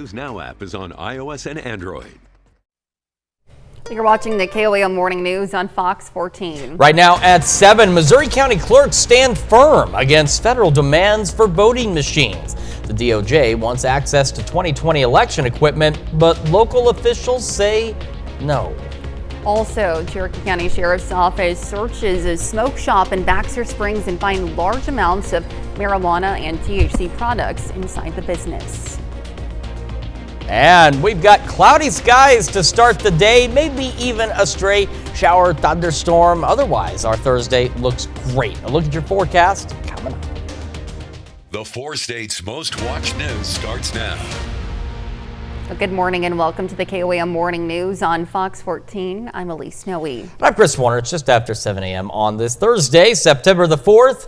News Now app is on iOS and Android. You're watching the KOAM Morning News on Fox 14. Right now at 7, Missouri County clerks stand firm against federal demands for voting machines. The DOJ wants access to 2020 election equipment, but local officials say no. Also, Cherokee County Sheriff's Office searches a smoke shop in Baxter Springs and find large amounts of marijuana and THC products inside the business. And we've got cloudy skies to start the day, maybe even a stray shower thunderstorm. Otherwise, our Thursday looks great. A look at your forecast coming up. The 4 states' most watched news starts now. Well, good morning and welcome to the KOAM Morning News on Fox 14. I'm Elise Snowy. I'm Chris Warner. It's just after 7 a.m. on this Thursday, September the 4th.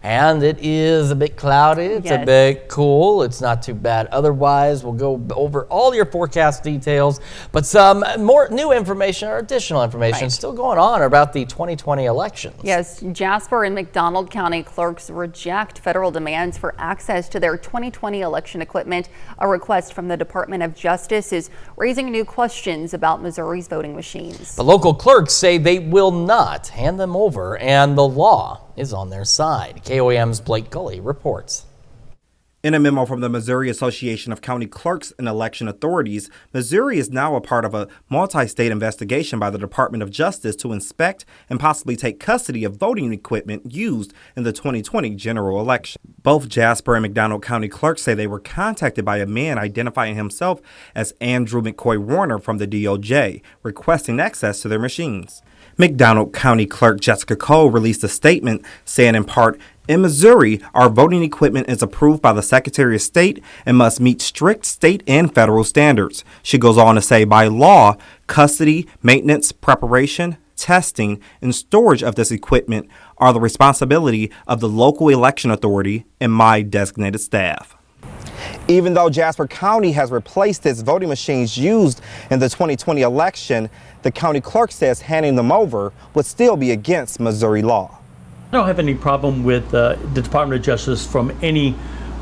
And it is a bit cloudy. It's a bit cool. It's not too bad. Otherwise, we'll go over all your forecast details, but some more new information or additional information still going on about the 2020 elections. Yes, Jasper and McDonald County clerks reject federal demands for access to their 2020 election equipment. A request from the Department of Justice is raising new questions about Missouri's voting machines. The local clerks say they will not hand them over, and the law is on their side. KOAM's Blake Gully reports. In a memo from the Missouri Association of County Clerks and Election Authorities, Missouri is now a part of a multi-state investigation by the Department of Justice to inspect and possibly take custody of voting equipment used in the 2020 general election. Both Jasper and McDonald County clerks say they were contacted by a man identifying himself as Andrew McCoy Warner from the DOJ, requesting access to their machines. McDonald County Clerk Jessica Cole released a statement saying in part, "In Missouri, our voting equipment is approved by the Secretary of State and must meet strict state and federal standards." She goes on to say, by law, custody, maintenance, preparation, testing, and storage of this equipment are the responsibility of the local election authority and my designated staff. Even though Jasper County has replaced its voting machines used in the 2020 election, the county clerk says handing them over would still be against Missouri law. I don't have any problem with the Department of Justice from any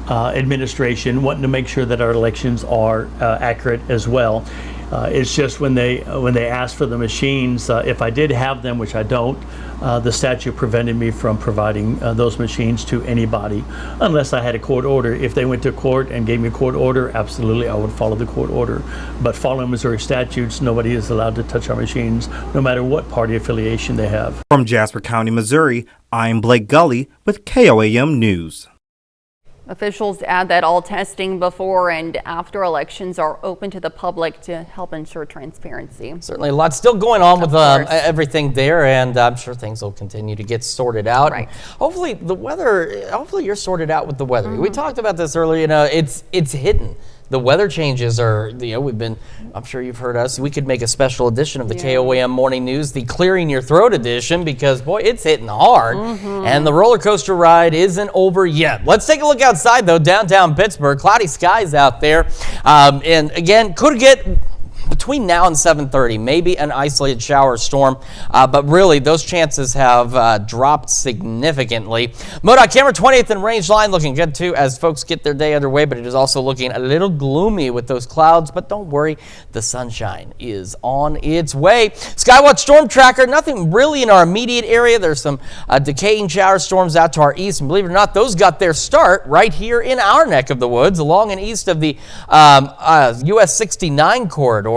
administration wanting to make sure that our elections are accurate as well. It's just when they ask for the machines, if I did have them, which I don't, the statute prevented me from providing those machines to anybody unless I had a court order. If they went to court and gave me a court order, absolutely I would follow the court order. But following Missouri statutes, nobody is allowed to touch our machines, no matter what party affiliation they have. From Jasper County, Missouri, I'm Blake Gully with KOAM News. Officials add that all testing before and after elections are open to the public to help ensure transparency. Certainly a lot still going on with everything there, and I'm sure things will continue to get sorted out. Right. Hopefully the weather, hopefully you're sorted out with the weather. We talked about this earlier, it's hidden. The weather changes are, I'm sure you've heard us, we could make a special edition of the KOAM Morning News, the Clearing Your Throat edition, because boy, it's hitting hard, and the roller coaster ride isn't over yet. Let's take a look outside though, downtown Pittsburgh, cloudy skies out there, and again, could get between now and 7:30, maybe an isolated shower storm, but really those chances have dropped significantly. MoDOT camera 20th and Range Line looking good too as folks get their day underway, but it is also looking a little gloomy with those clouds, but don't worry, the sunshine is on its way. Skywatch Storm Tracker, nothing really in our immediate area. There's some decaying shower storms out to our east, and believe it or not, those got their start right here in our neck of the woods along and east of the US 69 corridor.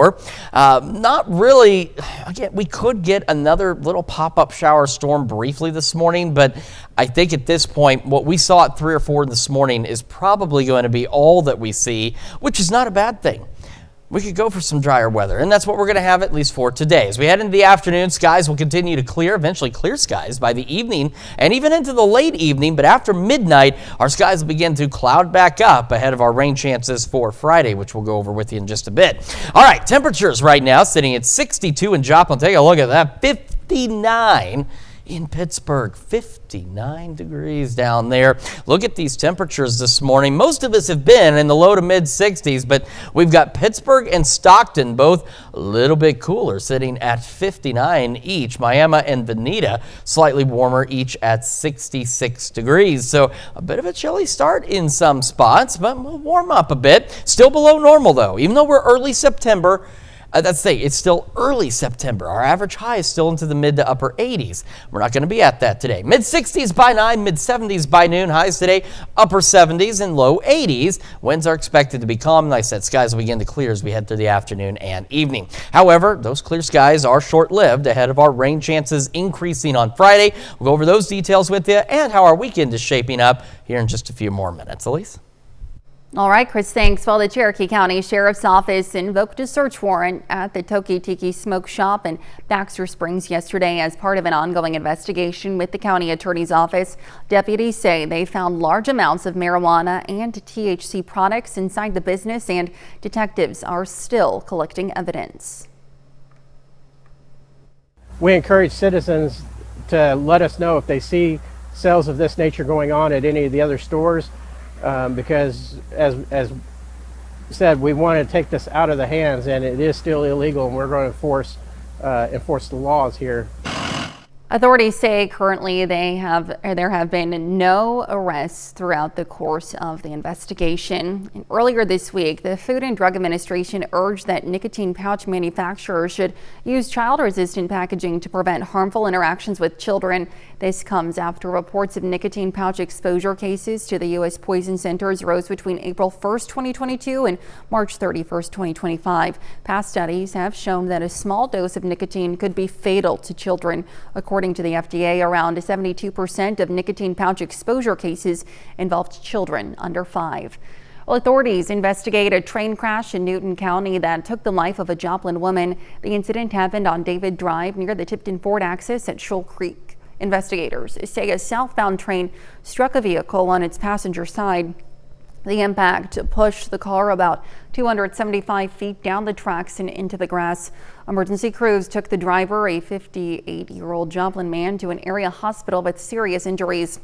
Not really. Again, we could get another little pop-up shower storm briefly this morning, but I think at this point, what we saw at 3 or 4 this morning is probably going to be all that we see, which is not a bad thing. We could go for some drier weather, and that's what we're going to have at least for today. As we head into the afternoon, skies will continue to clear, eventually clear skies by the evening and even into the late evening, but after midnight, our skies will begin to cloud back up ahead of our rain chances for Friday, which we'll go over with you in just a bit. All right, temperatures right now sitting at 62 in Joplin. Take a look at that, 59 in Pittsburgh. 59 degrees down there. Look at these temperatures this morning. Most of us have been in the low to mid 60s, but we've got Pittsburgh and Stockton both a little bit cooler, sitting at 59 each. Miami and Veneta slightly warmer, each at 66 degrees. So a bit of a chilly start in some spots, but we'll warm up a bit. Still below normal though, even though we're early September. It's still early September. Our average high is still into the mid to upper 80s. We're not going to be at that today. Mid 60s by 9, mid 70s by noon. Highs today, upper 70s and low 80s. Winds are expected to be calm. Like I said, skies will begin to clear as we head through the afternoon and evening. However, those clear skies are short-lived ahead of our rain chances increasing on Friday. We'll go over those details with you and how our weekend is shaping up here in just a few more minutes. Elise? All right, Chris, thanks. Well, the Cherokee County Sheriff's Office invoked a search warrant at the Toki Tiki Smoke Shop in Baxter Springs yesterday as part of an ongoing investigation with the county attorney's office. Deputies say they found large amounts of marijuana and THC products inside the business, and detectives are still collecting evidence. We encourage citizens to let us know if they see sales of this nature going on at any of the other stores. Because as said, we want to take this out of the hands, and it is still illegal, and we're going to enforce the laws here. Authorities say currently there have been no arrests throughout the course of the investigation. And earlier this week, the Food and Drug Administration urged that nicotine pouch manufacturers should use child-resistant packaging to prevent harmful interactions with children. This comes after reports of nicotine pouch exposure cases to the U.S. Poison Centers rose between April 1st, 2022 and March 31st, 2025. Past studies have shown that a small dose of nicotine could be fatal to children. According to the FDA, around 72% of nicotine pouch exposure cases involved children under 5. Well, authorities investigate a train crash in Newton County that took the life of a Joplin woman. The incident happened on David Drive near the Tipton Ford axis at Shoal Creek. Investigators say a southbound train struck a vehicle on its passenger side. The impact pushed the car about 275 feet down the tracks and into the grass. Emergency crews took the driver, a 58-year-old Joplin man, to an area hospital with serious injuries.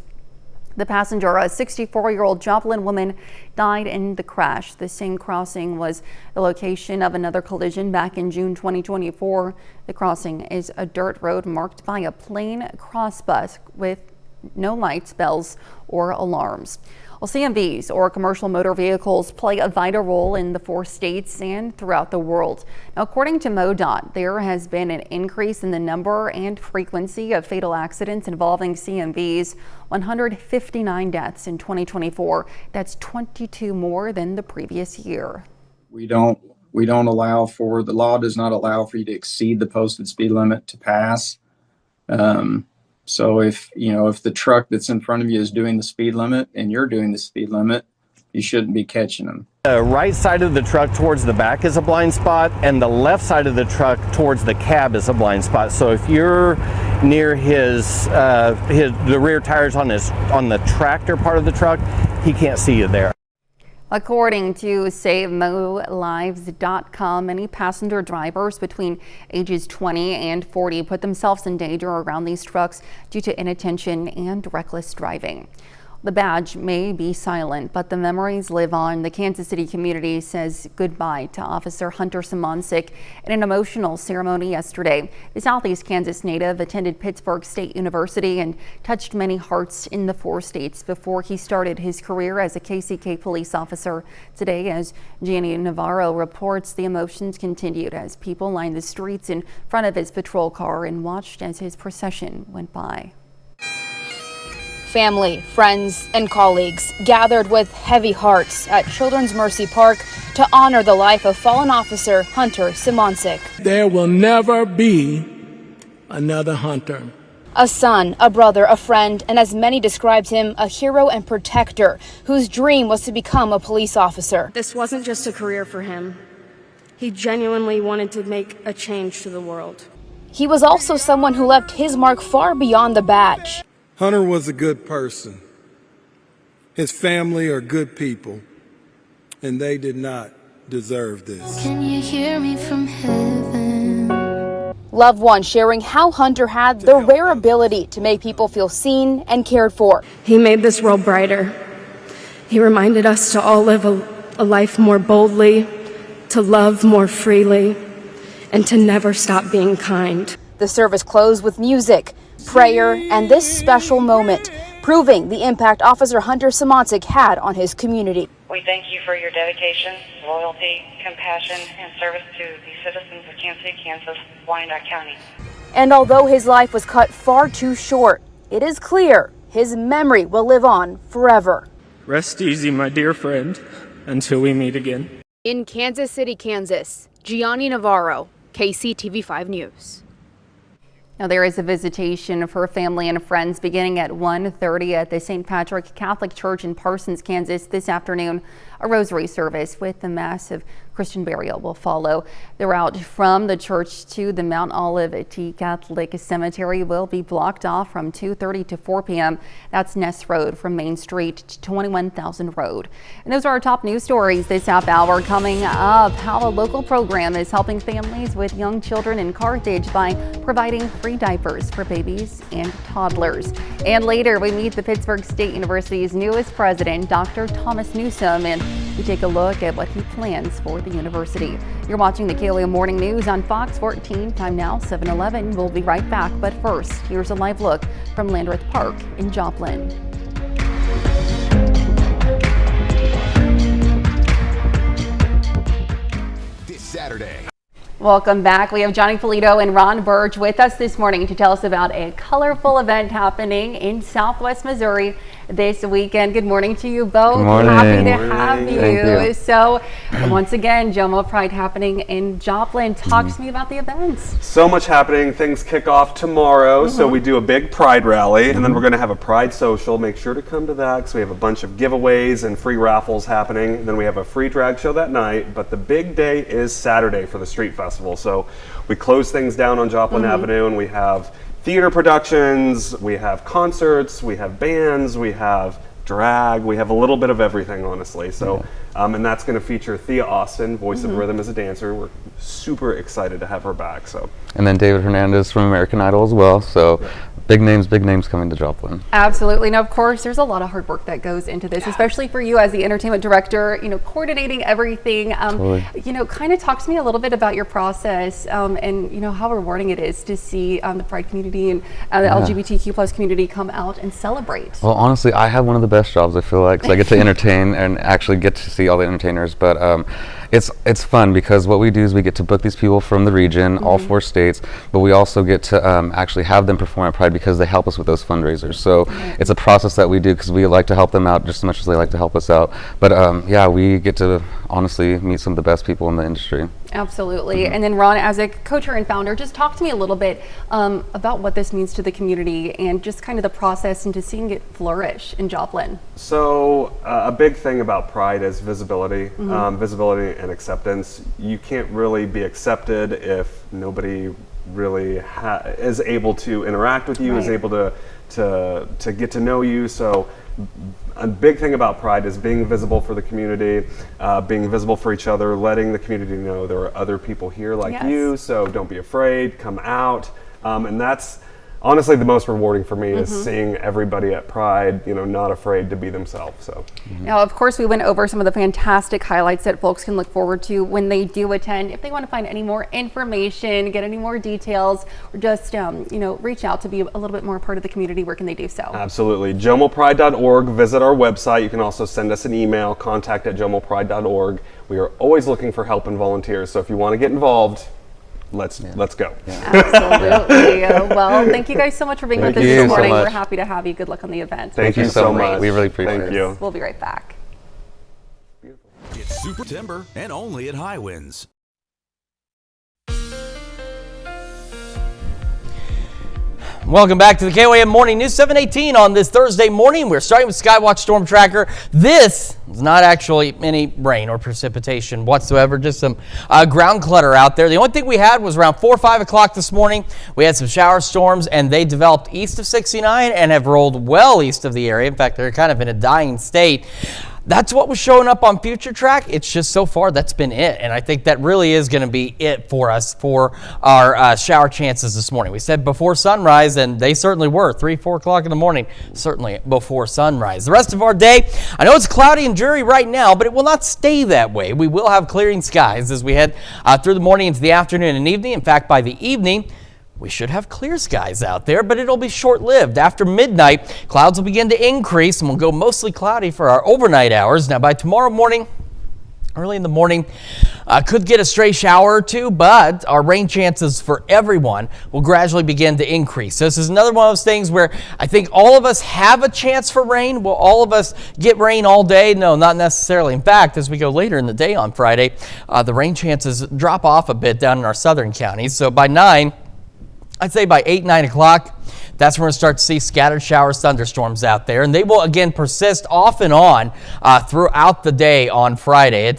The passenger, a 64-year-old Joplin woman, died in the crash. The same crossing was the location of another collision back in June 2024. The crossing is a dirt road marked by a plain cross bus with no lights, bells, or alarms. Well, CMVs, or commercial motor vehicles, play a vital role in the 4 states and throughout the world. Now, according to MoDOT, there has been an increase in the number and frequency of fatal accidents involving CMVs, 159 deaths in 2024. That's 22 more than the previous year. We don't allow for, the law does not allow for you to exceed the posted speed limit to pass. So if the truck that's in front of you is doing the speed limit and you're doing the speed limit, you shouldn't be catching them. The right side of the truck towards the back is a blind spot, and the left side of the truck towards the cab is a blind spot. So if you're near the rear tires on the tractor part of the truck, he can't see you there. According to SaveMoLives.com, many passenger drivers between ages 20 and 40 put themselves in danger around these trucks due to inattention and reckless driving. The badge may be silent, but the memories live on. The Kansas City community says goodbye to Officer Hunter Simoncic in an emotional ceremony yesterday. The Southeast Kansas native attended Pittsburgh State University and touched many hearts in the 4 states before he started his career as a KCK police officer. Today, as Gianni Navarro reports, the emotions continued as people lined the streets in front of his patrol car and watched as his procession went by. Family, friends, and colleagues gathered with heavy hearts at Children's Mercy Park to honor the life of fallen officer Hunter Simoncic. There will never be another Hunter. A son, a brother, a friend, and as many described him, a hero and protector whose dream was to become a police officer. This wasn't just a career for him. He genuinely wanted to make a change to the world. He was also someone who left his mark far beyond the badge. Hunter was a good person. His family are good people, and they did not deserve this. Can you hear me from heaven? Loved ones sharing how Hunter had the rare ability to make people feel seen and cared for. He made this world brighter. He reminded us to all live a life more boldly, to love more freely, and to never stop being kind. The service closed with music, prayer, and this special moment, proving the impact Officer Hunter Simoncic had on his community. We thank you for your dedication, loyalty, compassion, and service to the citizens of Kansas City, Kansas, Wyandotte County. And although his life was cut far too short, it is clear his memory will live on forever. Rest easy, my dear friend, until we meet again. In Kansas City, Kansas, Gianni Navarro, KCTV5 News. Now, there is a visitation for family and friends beginning at 1:30 at the St. Patrick Catholic Church in Parsons, Kansas this afternoon. A rosary service with the Mass of Christian burial will follow. The route from the church to the Mount Olivet Catholic Cemetery will be blocked off from 2:30 to 4 p.m. That's Ness Road from Main Street to 21,000 Road. And those are our top news stories this half hour. Coming up, how a local program is helping families with young children in Carthage by providing free diapers for babies and toddlers. And later, we meet the Pittsburg State University's newest president, Dr. Thomas Newsom, and we take a look at what he plans for the university. You're watching the KOAM Morning News on Fox 14. Time now 7:11. We'll be right back, but first, here's a live look from Landreth Park in Joplin. This Saturday. Welcome back. We have Johnny Polito and Ron Burge with us this morning to tell us about a colorful event happening in Southwest Missouri this weekend. Good morning to you both. Good morning. Happy to have you. Thank you. So once again, Jomo Pride happening in Joplin. Talk to me about the events. So much happening. Things kick off tomorrow. So we do a big Pride rally, and then we're going to have a Pride social. Make sure to come to that because we have a bunch of giveaways and free raffles happening. And then we have a free drag show that night. But the big day is Saturday for the Street Festival. So we close things down on Joplin Avenue, and we have theater productions, we have concerts, we have bands, we have drag, we have a little bit of everything, honestly. So, and that's going to feature Thea Austin, voice of Rhythm as a dancer. We're super excited to have her back. So, and then David Hernandez from American Idol as well. So, big names coming to Joplin. Absolutely. And of course, there's a lot of hard work that goes into this, especially for you as the entertainment director, you know, coordinating everything. Totally. You know, kind of talk to me a little bit about your process and, you know, how rewarding it is to see the Pride community and the LGBTQ plus community come out and celebrate. Well, honestly, I have one of the best jobs, I feel like, because I get to entertain and actually get to see all the entertainers. But it's fun because what we do is we get to book these people from the region, all 4 states, but we also get to actually have them perform at Pride because they help us with those fundraisers. So it's a process that we do because we like to help them out just as much as they like to help us out. But yeah, we get to honestly meet some of the best people in the industry. Absolutely. And then Ron, as a co-chair and founder, just talk to me a little bit about what this means to the community and just kind of the process into seeing it flourish in Joplin. So a big thing about Pride is visibility, visibility and acceptance. You can't really be accepted if nobody really is able to interact with you, is able to get to know you. So a big thing about Pride is being visible for the community, being visible for each other, letting the community know there are other people here like you, so don't be afraid, come out. And that's honestly the most rewarding for me is seeing everybody at Pride, you know, not afraid to be themselves. So now, of course, we went over some of the fantastic highlights that folks can look forward to when they do attend. If they want to find any more information, get any more details, or just you know, reach out to be a little bit more part of the community, where can they do so? Absolutely. JOMOPride.org. Visit our website. You can also send us an email, contact@JOMOPride.org. We are always looking for help and volunteers. So if you want to get involved, let's go. Absolutely. Well, thank you guys so much for being with us this morning. We're happy to have you. Good luck on the event. Thank you so much. We really appreciate it. Thank you. We'll be right back. It's Super Timber and only at High Winds. Welcome back to the KOAM Morning News 7:18 on this Thursday morning. We're starting with Skywatch Storm Tracker. This is not actually any rain or precipitation whatsoever, just some ground clutter out there. The only thing we had was around 4 or 5 o'clock this morning. We had some shower storms and they developed east of 69 and have rolled well east of the area. In fact, they're kind of in a dying state. That's what was showing up on Future Track. It's just so far that's been it. And I think that really is going to be it for us for our shower chances this morning. We said before sunrise, and they certainly were 3, 4 o'clock in the morning, certainly before sunrise. The rest of our day, I know it's cloudy and dreary right now, but it will not stay that way. We will have clearing skies as we head through the morning into the afternoon and evening. In fact, by the evening, we should have clear skies out there, but it'll be short-lived. After midnight, clouds will begin to increase and will go mostly cloudy for our overnight hours. Now, by tomorrow morning, early in the morning, could get a stray shower or two, but our rain chances for everyone will gradually begin to increase. So this is another one of those things where I think all of us have a chance for rain. Will all of us get rain all day? No, not necessarily. In fact, as we go later in the day on Friday, the rain chances drop off a bit down in our southern counties. So by 9, I'd say by 8, 9 o'clock, that's when we're going to start to see scattered showers, thunderstorms out there. And they will, again, persist off and on throughout the day on Friday.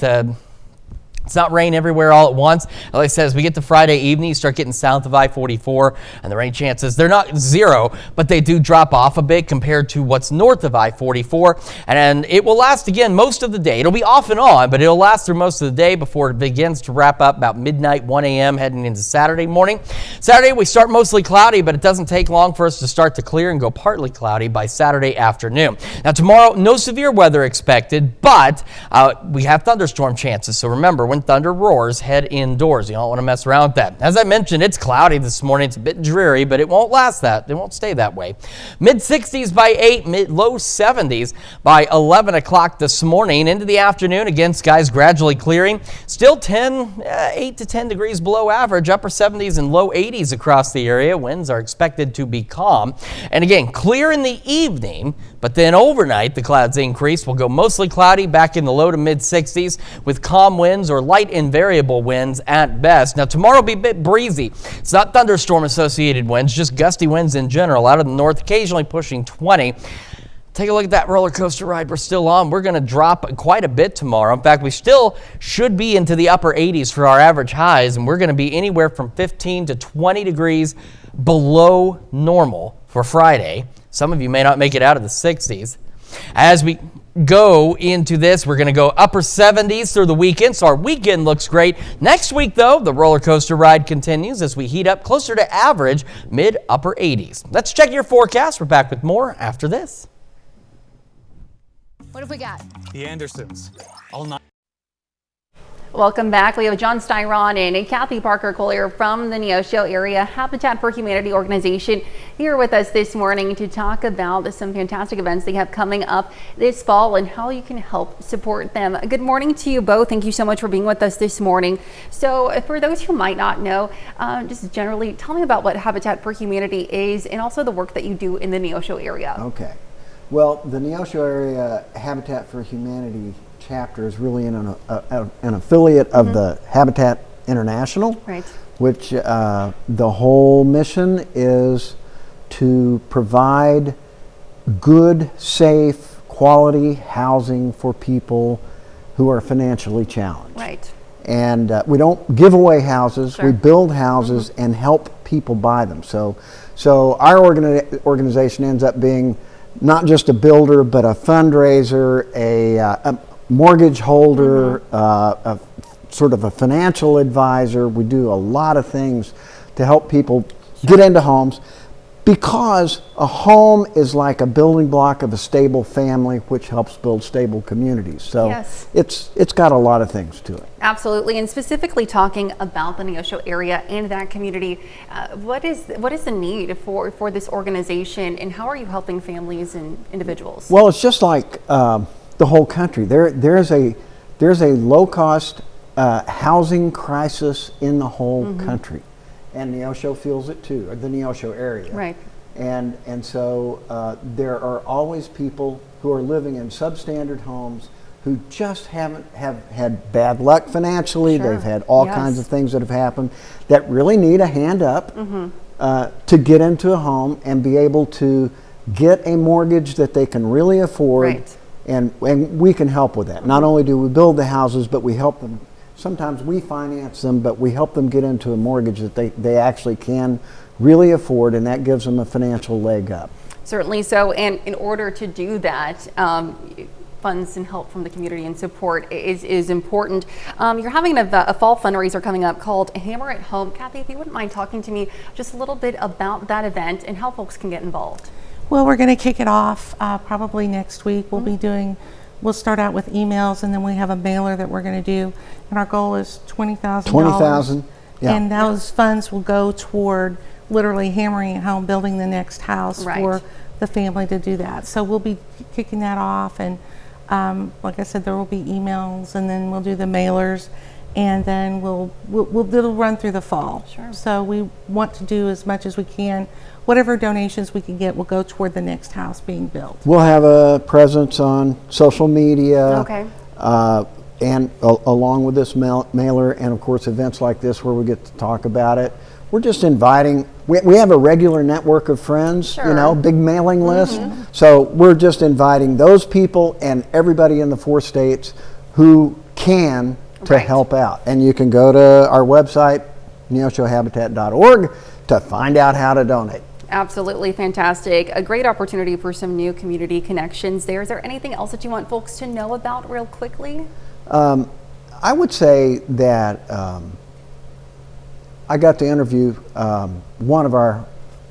It's not rain everywhere all at once. Like I said, as we get to Friday evening, you start getting south of I-44, and the rain chances, they're not zero, but they do drop off a bit compared to what's north of I-44. And it will last, again, most of the day. It'll be off and on, but it'll last through most of the day before it begins to wrap up about midnight, 1 a.m., heading into Saturday morning. Saturday, we start mostly cloudy, but it doesn't take long for us to start to clear and go partly cloudy by Saturday afternoon. Now, tomorrow, no severe weather expected, but we have thunderstorm chances. So remember, when thunder roars, head indoors. You don't want to mess around with that. As I mentioned, it's cloudy this morning. It's a bit dreary, but it won't last that. It won't stay that way. Mid-60s by 8, low 70s by 11 o'clock this morning. Into the afternoon, again, skies gradually clearing. Still 8 to 10 degrees below average, upper 70s and low 80s across the area. Winds are expected to be calm. And again, clear in the evening, but then overnight, the clouds increase. We'll go mostly cloudy, back in the low to mid-60s with calm winds or light and variable winds at best. Now, tomorrow will be a bit breezy. It's not thunderstorm-associated winds, just gusty winds in general out of the north, occasionally pushing 20. Take a look at that roller coaster ride we're still on. We're going to drop quite a bit tomorrow. In fact, we still should be into the upper 80s for our average highs, and we're going to be anywhere from 15 to 20 degrees below normal for Friday. Some of you may not make it out of the 60s. As we go into this, we're going to go upper 70s through the weekend, so our weekend looks great. Next week, though, the roller coaster ride continues as we heat up closer to average, mid-upper 80s. Let's check your forecast. We're back with more after this. What have we got? The Andersons. All night. Welcome back. We have John Styron and Kathy Parker Collier from the Neosho Area Habitat for Humanity organization here with us this morning to talk about some fantastic events they have coming up this fall and how you can help support them. Good morning to you both. Thank you so much for being with us this morning. So for those who might not know, just generally tell me about what Habitat for Humanity is and also the work that you do in the Neosho area. Okay. Well, the Neosho Area Habitat for Humanity chapter is really an affiliate of the Habitat International, right, which the whole mission is to provide good, safe, quality housing for people who are financially challenged. Right. And we don't give away houses, Sure. we build houses and help people buy them. So our organization ends up being not just a builder, but a fundraiser, a mortgage holder, a sort of a financial advisor. We do a lot of things to help people get into homes, because a home is like a building block of a stable family, which helps build stable communities. So Yes. it's got a lot of things to it. Absolutely, and specifically talking about the Neosho area and that community, what is the need for this organization, and how are you helping families and individuals? Well, it's just like the whole country. There's a low-cost housing crisis in the whole country, and Neosho feels it too, or the Neosho area. Right. And so there are always people who are living in substandard homes who just have had bad luck financially. Sure. They've had all Yes. kinds of things that have happened that really need a hand up to get into a home and be able to get a mortgage that they can really afford. Right. And we can help with that. Not only do we build the houses, but we help them. Sometimes we finance them, but we help them get into a mortgage that they actually can really afford, and that gives them a financial leg up. Certainly so, and in order to do that, funds and help from the community and support is important. You're having a fall fundraiser coming up called Hammer at Home. Kathy, if you wouldn't mind talking to me just a little bit about that event and how folks can get involved. Well, we're going to kick it off probably next week. We'll start out with emails, and then we have a mailer that we're going to do, and our goal is $20,000. $20,000, yeah. And those funds will go toward literally hammering at home, building the next house for the family to do that. So we'll be kicking that off, and like I said, there will be emails, and then we'll do the mailers, and then it'll run through the fall. Sure. So we want to do as much as we can. Whatever donations we can get will go toward the next house being built. We'll have a presence on social media. Okay. And along with this mailer, and of course events like this where we get to talk about it. We're just inviting, we have a regular network of friends, you know, big mailing list. So we're just inviting those people and everybody in the 4 states who can to help out. And you can go to our website, neoshohabitat.org, to find out how to donate. Absolutely fantastic. A great opportunity for some new community connections there. Is there anything else that you want folks to know about real quickly? I would say that I got to interview one of our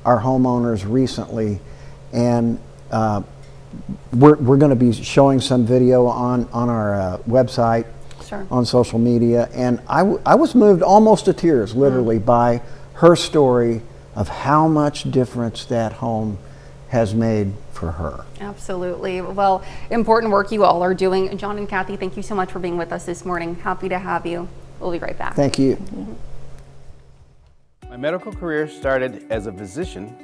homeowners recently, and we're going to be showing some video on our website, on social media, and I was moved almost to tears, literally, by her story of how much difference that home has made for her. Absolutely. Well, important work you all are doing. John and Kathy, thank you so much for being with us this morning. Happy to have you. We'll be right back. Thank you. My medical career started as a physician.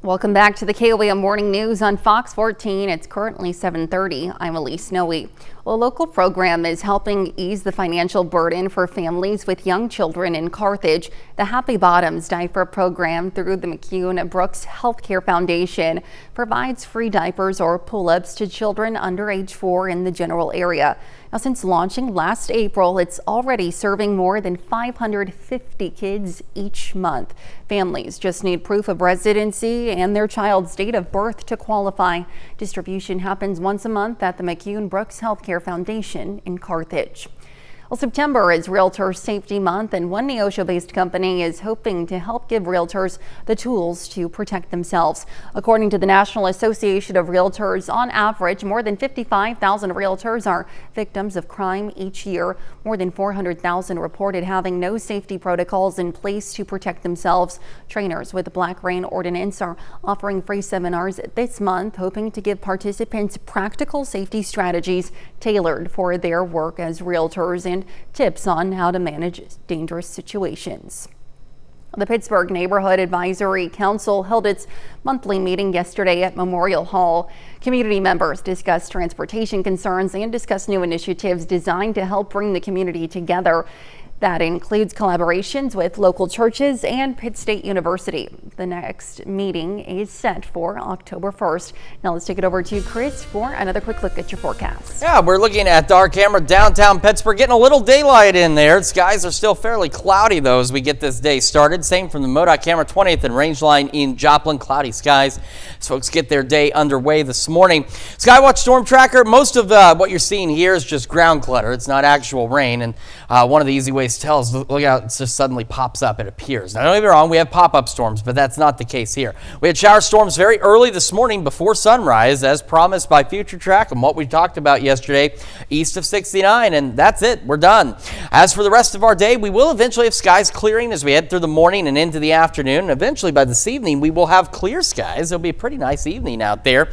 Welcome back to the KOAM Morning News on Fox 14. It's currently 7:30. I'm Elise Snowy. Well, a local program is helping ease the financial burden for families with young children in Carthage. The Happy Bottoms diaper program through the McCune Brooks Healthcare Foundation provides free diapers or pull-ups to children under age 4 in the general area. Now, since launching last April, it's already serving more than 550 kids each month. Families just need proof of residency and their child's date of birth to qualify. Distribution happens once a month at the McCune Brooks Healthcare Foundation in Carthage. Well, September is Realtor Safety Month, and one Neosho-based company is hoping to help give realtors the tools to protect themselves. According to the National Association of Realtors, on average, more than 55,000 realtors are victims of crime each year. More than 400,000 reported having no safety protocols in place to protect themselves. Trainers with the Black Rain Ordinance are offering free seminars this month, hoping to give participants practical safety strategies tailored for their work as realtors and tips on how to manage dangerous situations. The Pittsburgh Neighborhood Advisory Council held its monthly meeting yesterday at Memorial Hall. Community members discussed transportation concerns and discussed new initiatives designed to help bring the community together. That includes collaborations with local churches and Pitt State University. The next meeting is set for October 1st. Now let's take it over to Chris for another quick look at your forecast. Yeah, we're looking at our camera downtown Pittsburgh, getting a little daylight in there. Skies are still fairly cloudy though as we get this day started. Same from the MoDOT camera 20th and Rangeline in Joplin. Cloudy skies as folks get their day underway this morning. Skywatch Storm Tracker, most of what you're seeing here is just ground clutter. It's not actual rain, and one of the easy ways to tell is look out, it just suddenly pops up, it appears. Now don't get me wrong, we have pop-up storms, but that's not the case here. We had shower storms very early this morning before sunrise, as promised by FutureTrack and what we talked about yesterday, east of 69, and that's it, we're done. As for the rest of our day, we will eventually have skies clearing as we head through the morning and into the afternoon, and eventually by this evening we will have clear skies. It'll be a pretty nice evening out there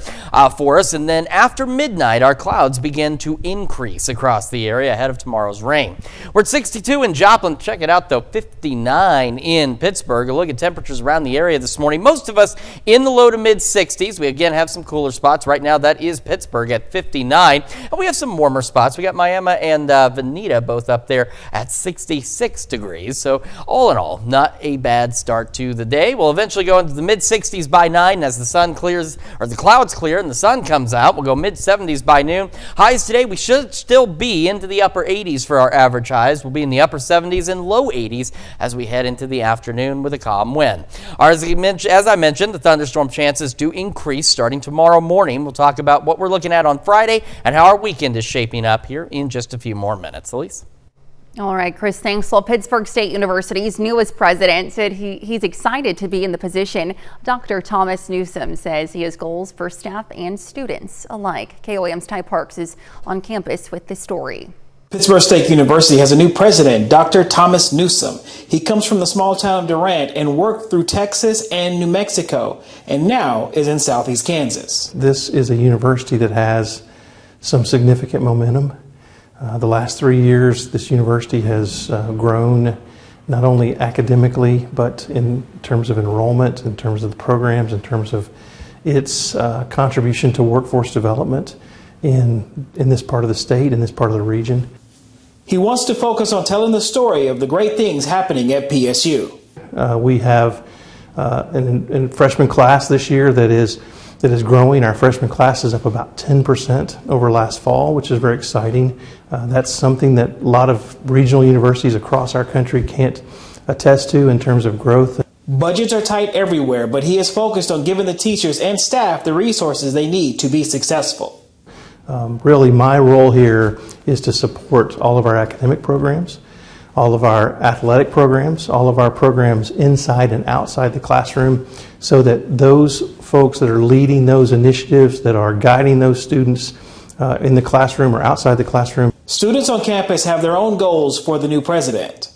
for us, and then after midnight our clouds begin to increase across the area ahead of tomorrow's rain. We're at 62 in Joplin. Check it out though, 59 in Pittsburgh. A look at temperatures around the area this morning. Most of us in the low to mid 60s. We again have some cooler spots. Right now that is Pittsburgh at 59. And we have some warmer spots. We got Miami and Veneta both up there at 66 degrees. So all in all, not a bad start to the day. We'll eventually go into the mid 60s by 9 as the sun clears, or the clouds clear and the sun comes out. We'll go mid 70s by noon. Highs today, we should still be into the upper 80s for our average highs. We'll be in the upper upper 70s and low 80s as we head into the afternoon with a calm wind. As I mentioned, the thunderstorm chances do increase starting tomorrow morning. We'll talk about what we're looking at on Friday and how our weekend is shaping up here in just a few more minutes. Elise? All right, Chris, thanks. Well, Pittsburg State University's newest president said he's excited to be in the position. Dr. Thomas Newsom says he has goals for staff and students alike. KOAM's Ty Parks is on campus with this story. Pittsburg State University has a new president, Dr. Thomas Newsom. He comes from the small town of Durant and worked through Texas and New Mexico, and now is in southeast Kansas. This is a university that has some significant momentum. The last 3 years, this university has grown not only academically, but in terms of enrollment, in terms of the programs, in terms of its contribution to workforce development in this part of the state, in this part of the region. He wants to focus on telling the story of the great things happening at PSU. We have a freshman class this year that is growing. Our freshman class is up about 10% over last fall, which is very exciting. That's something that a lot of regional universities across our country can't attest to in terms of growth. Budgets are tight everywhere, but he is focused on giving the teachers and staff the resources they need to be successful. Really, my role here is to support all of our academic programs, all of our athletic programs, all of our programs inside and outside the classroom, so that those folks that are leading those initiatives, that are guiding those students in the classroom or outside the classroom. Students on campus have their own goals for the new president.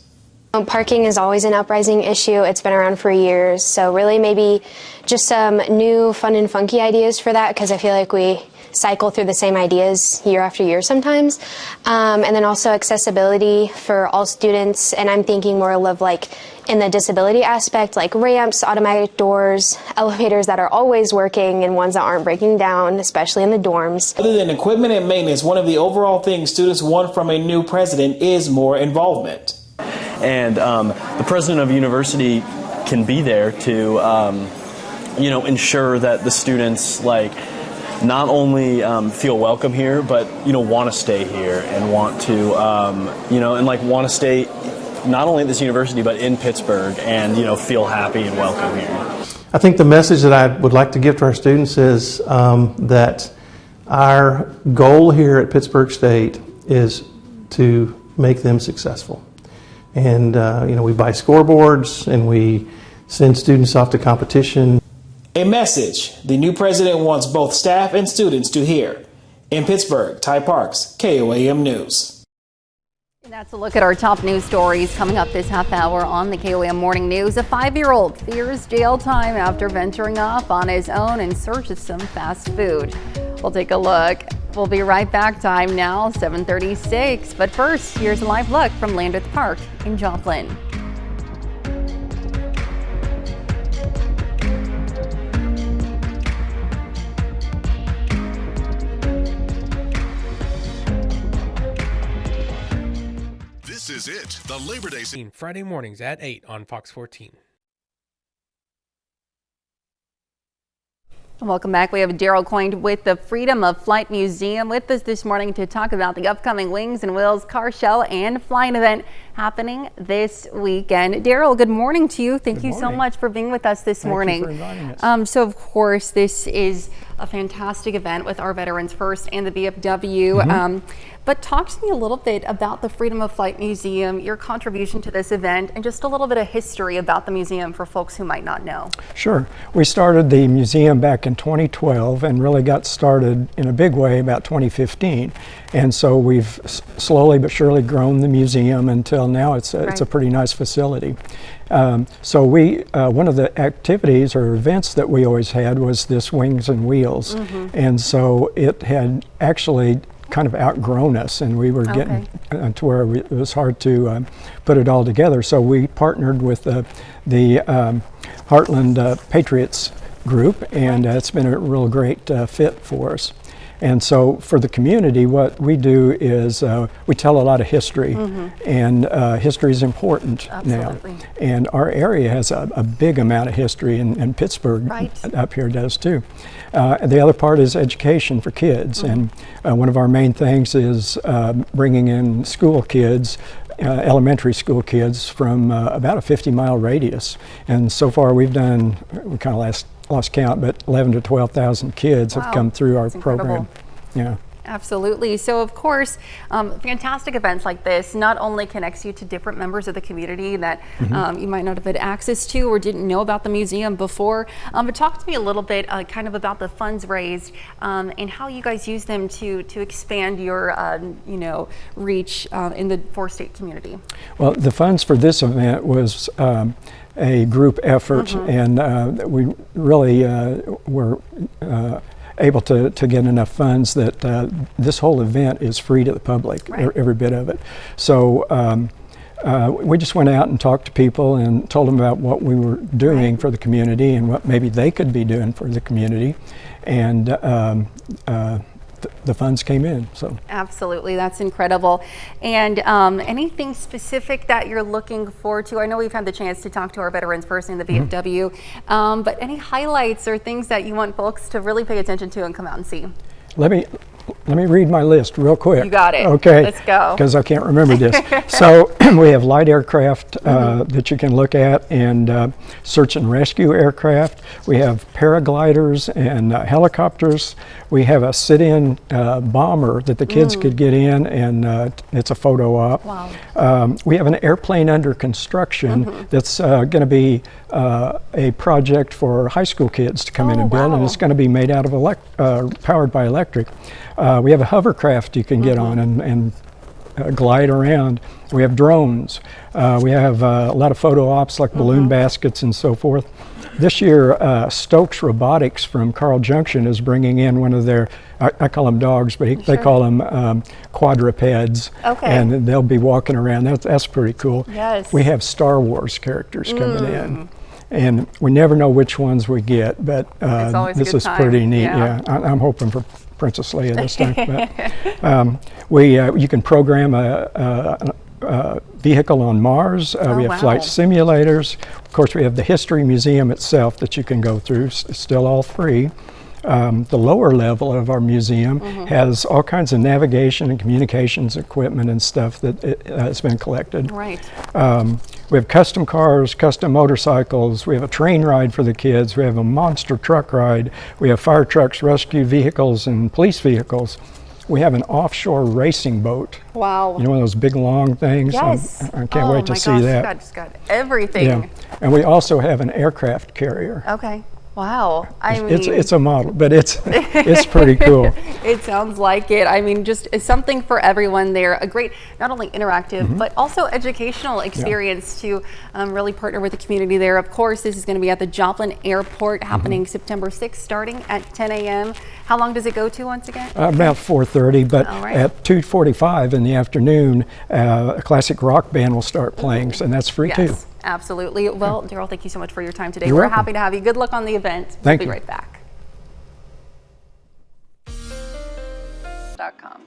Parking is always an uprising issue. It's been around for years, so really maybe just some new fun and funky ideas for that, because I feel like we cycle through the same ideas year after year sometimes. And then also accessibility for all students, and I'm thinking more of like in the disability aspect, like ramps, automatic doors, elevators that are always working and ones that aren't breaking down, especially in the dorms. Other than equipment and maintenance, one of the overall things students want from a new president is more involvement. And the president of a university can be there to, ensure that the students not only feel welcome here, but want to stay here and want to want to stay not only at this university but in Pittsburgh and feel happy and welcome here. I think the message that I would like to give to our students is that our goal here at Pittsburg State is to make them successful. And we buy scoreboards and we send students off to competition. A message the new president wants both staff and students to hear. In Pittsburgh, Ty Parks, KOAM News. And that's a look at our top news stories coming up this half hour on the KOAM Morning News. A 5-year-old fears jail time after venturing off on his own in search of some fast food. We'll take a look. We'll be right back. Time now, 7:36. But first, here's a live look from Landreth Park in Joplin. This is it, the Labor Day scene. Friday mornings at 8 on Fox 14. Welcome back. We have Daryl Coyne with the Freedom of Flight Museum with us this morning to talk about the upcoming Wings and Wheels car show and flying event happening this weekend. Daryl, good morning to you. Thank you so much for being with us this morning. Thank you for inviting us. So of course, this is a fantastic event with our Veterans First and the VFW. But talk to me a little bit about the Freedom of Flight Museum, your contribution to this event, and just a little bit of history about the museum for folks who might not know. Sure. We started the museum back in 2012 and really got started in a big way about 2015. And so we've slowly but surely grown the museum until now it's a pretty nice facility. So one of the activities or events that we always had was this Wings and Wheels. And so it had actually kind of outgrown us, and we were getting to where it was hard to put it all together. So we partnered with the Heartland Patriots group, and it's been a real great fit for us. And so for the community, what we do is we tell a lot of history, and history is important now. And our area has a big amount of history, and Pittsburgh up here does too. The other part is education for kids, and one of our main things is bringing in school kids elementary school kids from about a 50-mile radius. And so far we kind of lost count, but 11 to 12,000 kids have come through our program. Yeah. Absolutely. So of course, fantastic events like this not only connects you to different members of the community that you might not have had access to or didn't know about the museum before, but talk to me a little bit kind of about the funds raised and how you guys use them to expand your reach in the four-state community. Well, the funds for this event was a group effort, and we really were able to get enough funds that this whole event is free to the public, every bit of it. So we just went out and talked to people and told them about what we were doing for the community and what maybe they could be doing for the community, and the funds came in. So absolutely, that's incredible. And anything specific that you're looking forward to? I know we've had the chance to talk to our veterans person in the VFW, but any highlights or things that you want folks to really pay attention to and come out and see? Let me read my list real quick. You got it. Okay. Let's go. Because I can't remember this. So we have light aircraft that you can look at, and search and rescue aircraft. We have paragliders and helicopters. We have a sit-in bomber that the kids could get in, and it's a photo op. Wow. We have an airplane under construction that's going to be a project for high school kids to come in and build, and it's going to be made out of powered by electric. We have a hovercraft you can get on and glide around. We have drones. We have a lot of photo ops like balloon baskets and so forth. This year, Stokes Robotics from Carl Junction is bringing in one of their, I call them dogs, but they call them quadrupeds. Okay. And they'll be walking around. That's pretty cool. Yes. We have Star Wars characters coming in. And we never know which ones we get, but this is pretty neat. Yeah, I'm hoping for Princess Leia this time. But you can program a vehicle on Mars. We have flight simulators. Of course, we have the History Museum itself that you can go through. It's still all free. The lower level of our museum has all kinds of navigation and communications equipment and stuff that has been collected. Right. We have custom cars, custom motorcycles. We have a train ride for the kids. We have a monster truck ride. We have fire trucks, rescue vehicles, and police vehicles. We have an offshore racing boat. Wow. You know, one of those big long things? Yes. I can't wait to see that. It's got everything. Yeah. And we also have an aircraft carrier. Okay. Wow. I mean, it's a model, but it's pretty cool. It sounds like it. I mean, just it's something for everyone there. A great, not only interactive, but also educational experience to really partner with the community there. Of course, this is going to be at the Joplin Airport, happening September 6th, starting at 10 a.m. How long does it go to once again? About 4:30, but at 2:45 in the afternoon, a classic rock band will start playing, and that's free too. Absolutely. Well, Daryl, thank you so much for your time today. You're We're welcome. happy to have you. Good luck on the event. Thank you. you. We'll be right back. .com.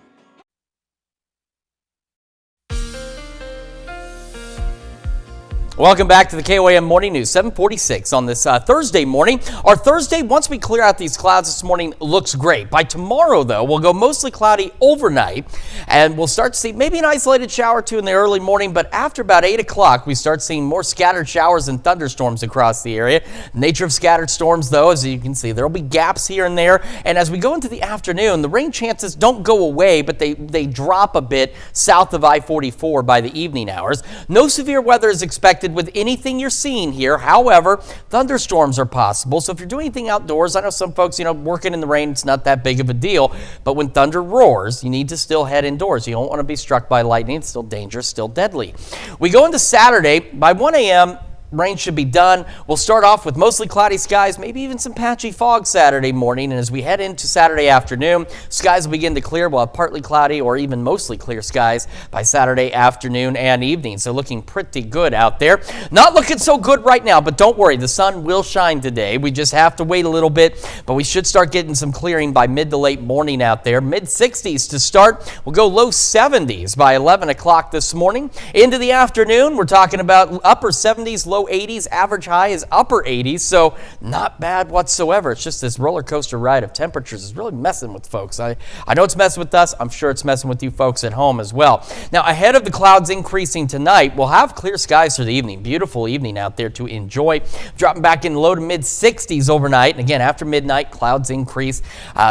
Welcome back to the KOAM Morning News, 7:46 on this Thursday morning. Our Thursday, once we clear out these clouds this morning, looks great. By tomorrow, though, we'll go mostly cloudy overnight, and we'll start to see maybe an isolated shower or two in the early morning, but after about 8 o'clock, we start seeing more scattered showers and thunderstorms across the area. The nature of scattered storms, though, as you can see, there will be gaps here and there, and as we go into the afternoon, the rain chances don't go away, but they drop a bit south of I-44 by the evening hours. No severe weather is expected with anything you're seeing here. However, thunderstorms are possible. So if you're doing anything outdoors, I know some folks, working in the rain, it's not that big of a deal. But when thunder roars, you need to still head indoors. You don't want to be struck by lightning. It's still dangerous, still deadly. We go into Saturday. By 1 a.m., rain should be done. We'll start off with mostly cloudy skies, maybe even some patchy fog Saturday morning. And as we head into Saturday afternoon, skies will begin to clear. We'll have partly cloudy or even mostly clear skies by Saturday afternoon and evening. So looking pretty good out there. Not looking so good right now, but don't worry. The sun will shine today. We just have to wait a little bit, but we should start getting some clearing by mid to late morning out there. Mid-60s to start. We'll go low 70s by 11 o'clock this morning. Into the afternoon, we're talking about upper 70s, low low 80s. Average high is upper 80s, so not bad whatsoever. It's just this roller coaster ride of temperatures is really messing with folks. I know it's messing with us. I'm sure it's messing with you folks at home as well. Now, ahead of the clouds increasing tonight, we'll have clear skies for the evening. Beautiful evening out there to enjoy. Dropping back in low to mid 60s overnight. And again, after midnight, clouds increase.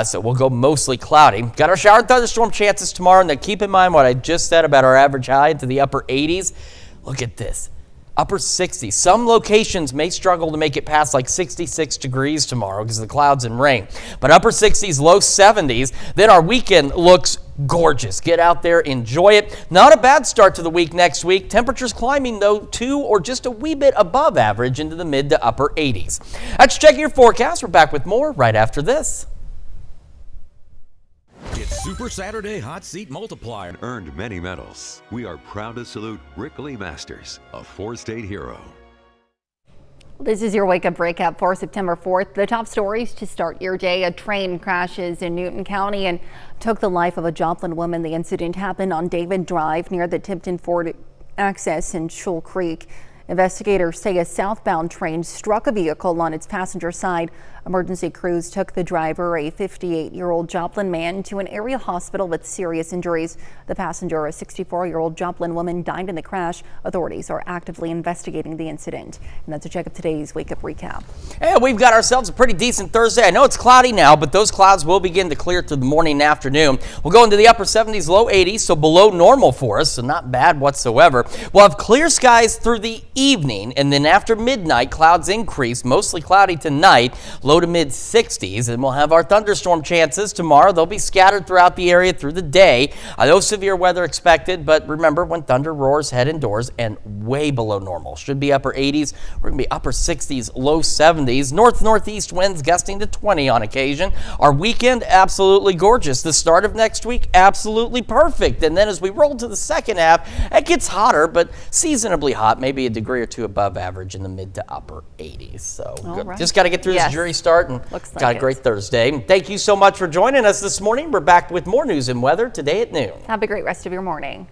So we'll go mostly cloudy. Got our shower and thunderstorm chances tomorrow. And keep in mind what I just said about our average high to the upper 80s. Look at this. Upper 60s. Some locations may struggle to make it past like 66 degrees tomorrow because of the clouds and rain. But upper 60s, low 70s. Then our weekend looks gorgeous. Get out there, enjoy it. Not a bad start to the week next week. Temperatures climbing, though, to or just a wee bit above average into the mid to upper 80s. That's checking your forecast. We're back with more right after this. It's Super Saturday Hot Seat Multiplier. Earned many medals. We are proud to salute Rick Lee Masters, a four-state hero. This is your wake up recap for September 4th. The top stories to start your day. A train crashes in Newton County and took the life of a Joplin woman. The incident happened on David Drive near the Tipton Ford access in Shoal Creek. Investigators say a southbound train struck a vehicle on its passenger side. Emergency crews took the driver, a 58-year-old Joplin man, to an area hospital with serious injuries. The passenger, a 64-year-old Joplin woman, died in the crash. Authorities are actively investigating the incident. And that's a check of today's Wake Up Recap. And we've got ourselves a pretty decent Thursday. I know it's cloudy now, but those clouds will begin to clear through the morning and afternoon. We'll go into the upper 70s, low 80s, so below normal for us, so not bad whatsoever. We'll have clear skies through the evening, and then after midnight, clouds increase, mostly cloudy tonight, low to mid 60s, and we'll have our thunderstorm chances tomorrow. They'll be scattered throughout the area through the day. No severe weather expected, but remember, when thunder roars, head indoors, and way below normal. Should be upper 80s. We're going to be upper 60s, low 70s. Northeast winds gusting to 20 on occasion. Our weekend, absolutely gorgeous. The start of next week, absolutely perfect. And then as we roll to the second half, it gets hotter, but seasonably hot, maybe a degree or two above average in the mid to upper 80s. So right. Just got to get through this jury start, and got a great Thursday. And thank you so much for joining us this morning. We're back with more news and weather today at noon. Have a great rest of your morning.